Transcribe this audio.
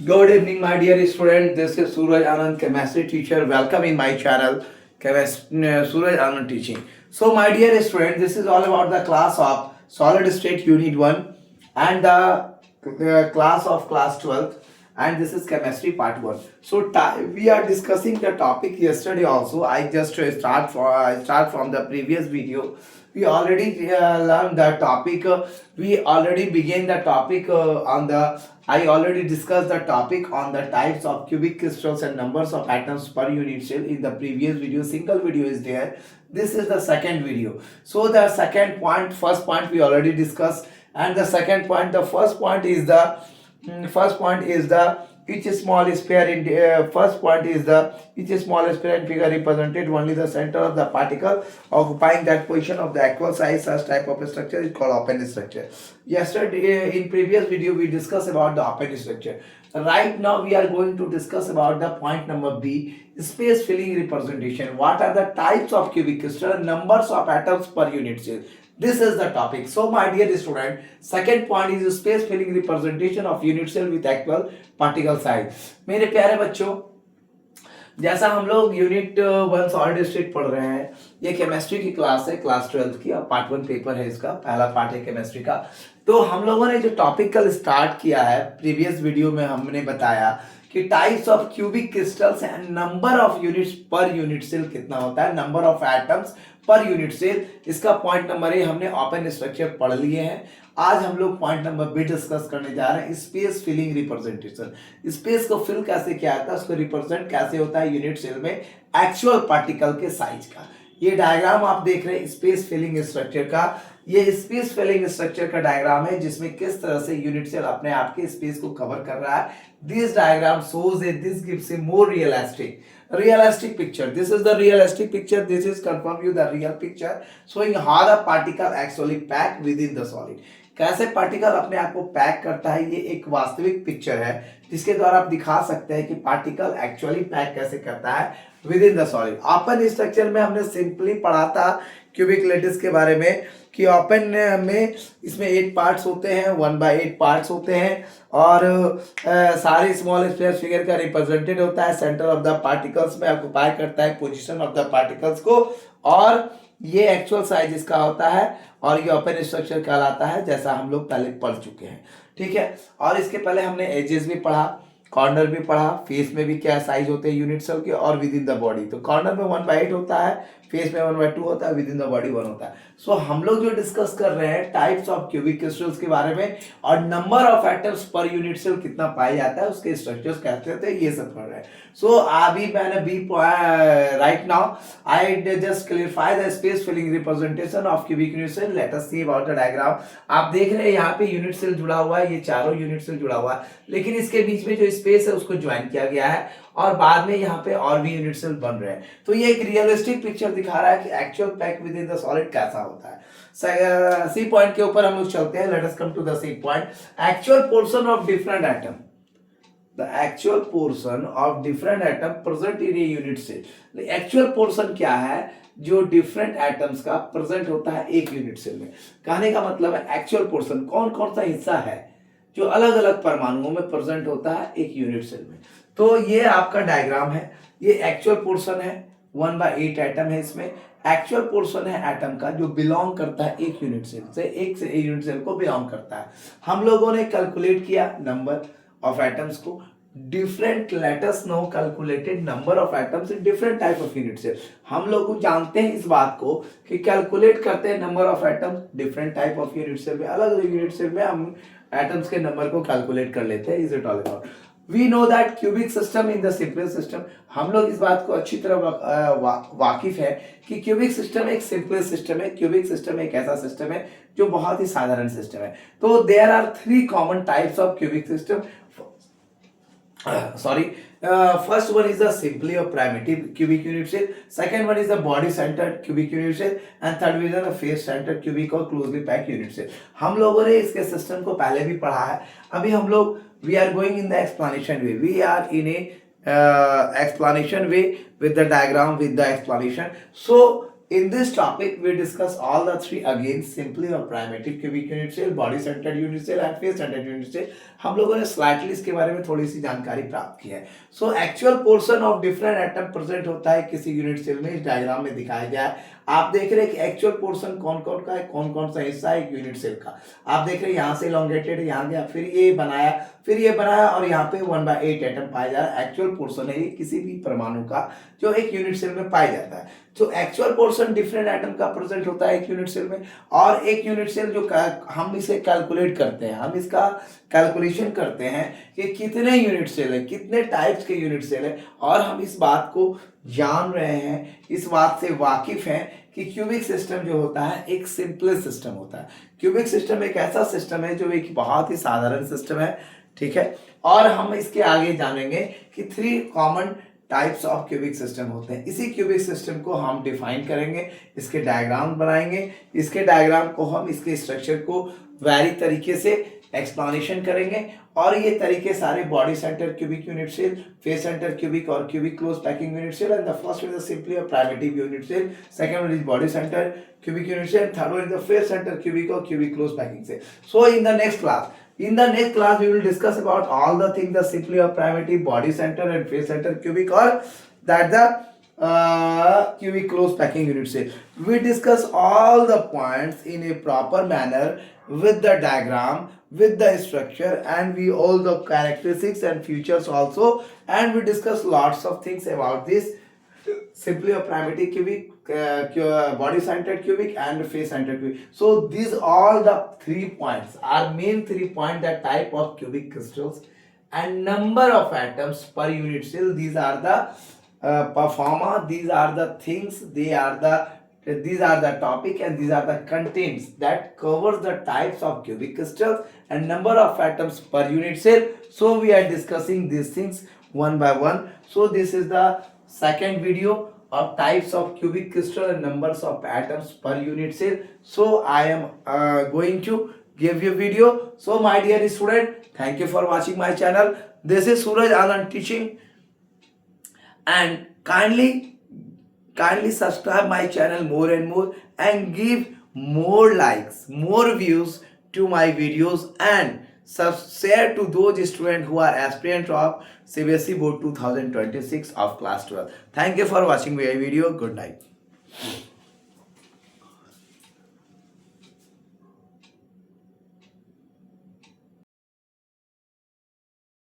Good evening, my dear student. This is Suraj Anand, chemistry teacher. Welcome in my channel, Suraj Anand Teaching. So, my dear student, this is all about the class of Solid State Unit 1 and the class of class 12, and this is chemistry part 1. So, we are discussing the topic yesterday also. I just start from the previous video. We already learned the topic. We already began the topic on the I already discussed the topic on the types of cubic crystals and numbers of atoms per unit cell in the previous video. Single video is there. This is the second video. So the second point, first point we already discussed, and the second point, the first point is the each small sphere in first point is the each small sphere in figure represented only the center of the particle occupying that position of the equal size. Such type of structure is called open structure. Yesterday in previous video we discussed about the open structure. Right now we are going to discuss about the point number B, space filling representation. What are the types of cubic crystal, numbers of atoms per unit cell? This is the topic. So my dear student, second point is space filling representation of unit cell with actual particle size. मेरे प्यारे बच्चों, जैसा हम लोग unit 1 solid state पढ़ रहे हैं, ये केमिस्ट्री की क्लास है, क्लास 12 की, और पार्ट 1 पेपर है, इसका पहला पार्ट है केमिस्ट्री का। तो हम लोगों ने जो टॉपिक कल स्टार्ट किया है, प्रीवियस वीडियो में हमने बताया कि types of cubic crystals and number of units per unit cell कितना होता है, number of atoms per unit cell. इसका पॉइंट नंबर ए हमने ओपन स्ट्रक्चर पढ़ लिए हैं। आज हम लोग पॉइंट नंबर बी डिस्कस करने जा रहे हैं, स्पेस फिलिंग रिप्रेजेंटेशन। स्पेस को फिल कैसे किया जाता है, उसको रिप्रेजेंट कैसे होता है यूनिट सेल में एक्चुअल पार्टिकल के साइज का। ये डायग्राम आप देख रहे हैं स्पेस फिलिंग स्ट्रक्चर का। ये स्पेस फिलिंग स्ट्रक्चर का डायग्राम है जिसमें किस तरह से यूनिट सेल अपने आप के स्पेस को कवर कर रहा है। This diagram shows a this gives a more realistic picture. This is the realistic picture. This is confirm you the real picture showing how the particle actually pack within the solid. कैसे particle अपने आप को pack करता है, ये एक वास्तविक picture है जिसके द्वारा आप दिखा सकते हैं कि पार्टिकल एक्चुअली पैक कैसे करता है with in the solid. Open structure में हमने सिंपली पढ़ा था क्यूबिक लैटिस के बारे में कि ओपन में इसमें 8 पार्ट्स होते हैं, 1/8 पार्ट्स होते हैं, और सारे स्मॉल स्पेस फिगर का रिप्रेजेंटेड होता है, सेंटर ऑफ द पार्टिकल्स में ऑक्युपाई करता है पोजीशन ऑफ द पार्टिकल्स को, और ये एक्चुअल साइज इसका होता है, और ये ओपन स्ट्रक्चर कहलाता है, जैसा हम लोग पहले पढ़ चुके हैं। ठीक है, और इसके पहले हमने एजेस भी पढ़ा, कॉर्नर भी पढ़ा, फेस में भी क्या साइज होते हैं यूनिट सेल के, और विद इन द बॉडी। तो कॉर्नर में 1/8 होता है, फेस में 1/2 होता है, विद इन द बॉडी 1 होता है। सो हम लोग जो डिस्कस कर रहे हैं टाइप्स ऑफ क्यूबिक क्रिस्टल्स के बारे में, और number of atoms per unit cell कितना पाया जाता है, उसके स्ट्रक्चर्स कैसे होते हैं, ये सब पढ़ रहे हैं। सो अभी मैंने be right now I just clarify the space filling representation of cubic unit cell. Let us see about the diagram. आप देख रहे हैं यहाँ पे यूनिट सेल जुड़ा हुआ है, ये चारों यूनिट सेल जुड़ा हुआ है, लेकिन इसके बीच में जो स्पेस है उसको ज्वाइन किया गया है, और बाद में यहाँ पे और भी यूनिट सेल बन रहे हैं। तो ये एक रियलिस्टिक पिक्चर दिखा रहा है कि actual pack with in the solid कैसा होता है। सी पॉइंट के ऊपर हम लोग चलते हैं। Let us come to the C point. Actual portion of different atom, the actual portion of different atom present in a unit cell. Actual portion क्या है जो डिफरेंट एटम्स का प्रेजेंट होता है एक यूनिट सेल में। कहने का मतलब है एक्चुअल पोर्शन कौन कौन सा हिस्सा है जो अलग अलग परमाणुओं में प्रेजेंट होता है एक यूनिट सेल में। तो ये आपका डायग्राम है, ये एक्चुअल पोर्शन है, 1/8 एटम है इसमें। एक्चुअल पोर्शन है एटम का जो बिलोंग करता है एक यूनिट सेल से, एक से एक यूनिट सेल को बिलोंग करता है। हम लोगों ने कैलकुलेट किया नंबर ऑफ एटम्स को, different let us know calculated number of atoms in different type of unit cell. हम लोग जानते हैं इस बात को कि कैलकुलेट करते हैं number of atoms different type of unit cell में, अलग अलग यूनिट सेल में हम एटम्स के नंबर को कैलकुलेट कर लेते हैं। Is it all about we know that cubic system in the simplest system. हम लोग इस बात को अच्छी तरह वाकिफ है कि क्यूबिक सिस्टम एक सिंपलेस्ट सिस्टम है। क्यूबिक सिस्टम एक ऐसा सिस्टम है जो बहुत ही साधारण सिस्टम है। तो there are 3 common types of cubic system. First one is the simply or primitive cubic unit cell. Second one is the body centered cubic unit cell, and third one is the face centered cubic or closely packed unit cell. हम लोगों ने इसके system को पहले भी पढ़ा है। अभी हम लोग we are going in the explanation way. We are in a explanation way with the diagram with the explanation. So in this topic we discuss all the three again, simply और primitive cubic unit cell, body centered unit cell and face centered unit cell. हम लोगों ने slightly इसके बारे में थोड़ी सी जानकारी प्राप्त की है. So actual portion of different atom present होता है किसी यूनिट सेल में, इस डायग्राम में दिखाया गया है. आप देख रहे हैं कि एक्चुअल पोर्शन कौन कौन का है, कौन कौन सा हिस्सा है एक यूनिट सेल का. आप देख रहे हैं यहाँ से इलोंगेटेड है, यहाँ गया, फिर ये बनाया, फिर ये बनाया और यहाँ पे 1/8 एटम पाया जा रहा है. एक्चुअल पोर्शन है ये किसी भी परमाणु का जो एक यूनिट सेल में पाया जाता है. तो एक्चुअल पोर्शन डिफरेंट एटम का प्रेजेंट होता है एक यूनिट सेल में. और एक यूनिट सेल जो हम इसे कैलकुलेट करते हैं, हम इसका कैलकुलेशन करते हैं कि कितने यूनिट सेल है, कितने टाइप्स के यूनिट सेल है. और हम इस बात को जान रहे हैं, इस बात से वाकिफ हैं कि क्यूबिक सिस्टम जो होता है एक सिंपलेस्ट सिस्टम होता है. क्यूबिक सिस्टम एक ऐसा सिस्टम है जो एक बहुत ही साधारण सिस्टम है. ठीक है. और हम इसके आगे जानेंगे कि 3 common types of cubic system होते हैं. इसी क्यूबिक सिस्टम को हम डिफाइन करेंगे, इसके डायग्राम बनाएंगे, इसके डायग्राम को हम इसके स्ट्रक्चर को वेरी तरीके से एक्सप्लेनेशन करेंगे. और ये तरीके सारे body centre cubic unit cell, face centre cubic और cubic close packing unit cell. And the first one is simply a primitive unit cell, second one is body centre cubic unit cell, third one is the face centre cubic और cubic close packing cell. So in the next class we will discuss about all the things, the simply or primitive, body center and face center cubic, or that the cubic close packing unit cell. We discuss all the points in a proper manner with the diagram, with the structure, and we all the characteristics and features also, and we discuss lots of things about this simply a primitive cubic, body centered cubic and face centered cubic. So these all the 3 points are main 3 points, the type of cubic crystals and number of atoms per unit cell. These are the performer, these are the things, these are the topic and these are the contents that covers the types of cubic crystals and number of atoms per unit cell. So we are discussing these things one by one. So this is the second video of types of cubic crystal and numbers of atoms per unit cell. So I am going to give you video. So my dear student, thank you for watching my channel. This is Suraj Anand teaching, and kindly subscribe my channel more and more and give more likes, more views to my videos, and share to those students who are aspirant of CBSE Board 2026 of class 12. Thank you for watching my video. Good night.